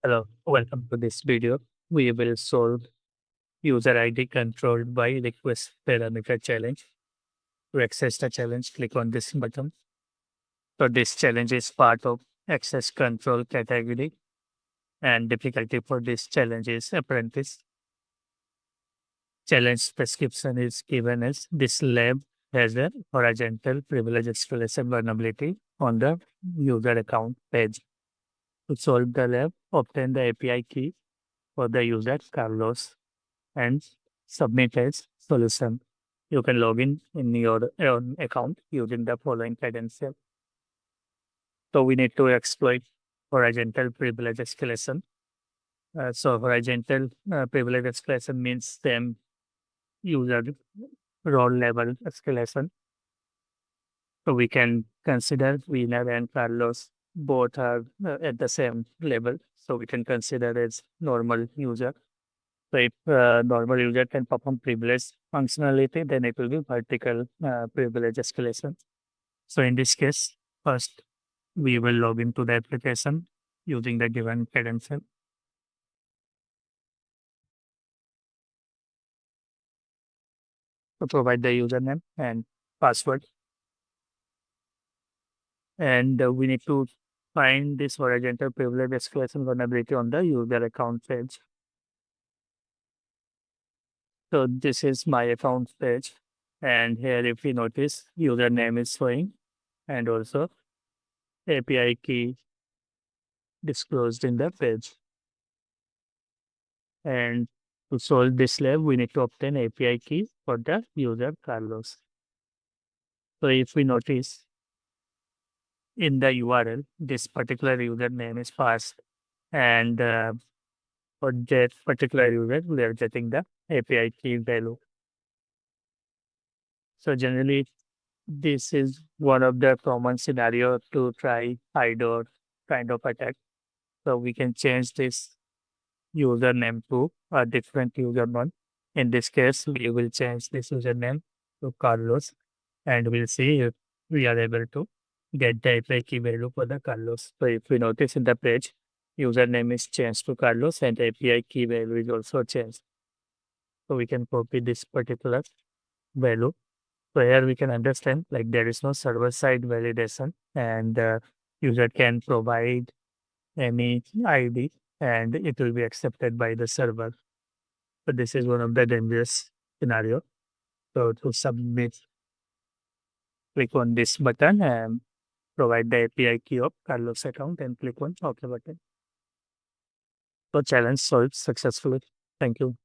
Hello, welcome to this video. We will solve user ID controlled by request parameter challenge. To access the challenge, click on this button. So this challenge is part of access control category and difficulty for this challenge is apprentice. Challenge prescription is given as this lab has a horizontal privilege escalation vulnerability on the user account page. To solve the lab, obtain the API key for the user Carlos and submit as solution. You can log in your own account using the following credential. So we need to exploit horizontal privilege escalation. So horizontal privilege escalation means same user role level escalation. So we can consider Wiener and Carlos both are at the same level. So we can consider as normal user. So if normal user can perform privilege functionality, then it will be vertical privilege escalation. So in this case, first we will log into the application using the given credential. So provide the username and password. And we need to find this horizontal privilege escalation vulnerability on the user account page. So this is my account page. And here if you notice, username is showing and also API key disclosed in the page. And to solve this lab, we need to obtain API key for the user Carlos. So if we notice in the URL, this particular username is passed, and for that particular user, we are getting the API key value. So generally, this is one of the common scenario to try IDOR kind of attack. So we can change this username to a different username. In this case, we will change this username to Carlos and we'll see if we are able to get the API key value for the Carlos. So if we notice in the page, username is changed to Carlos and API key value is also changed. So we can copy this particular value. So here we can understand like there is no server side validation and user can provide any ID and it will be accepted by the server. But this is one of the dangerous scenario. So to submit, click on this button and provide the API key of Carlos account and click on OK button. So challenge solved successfully. Thank you.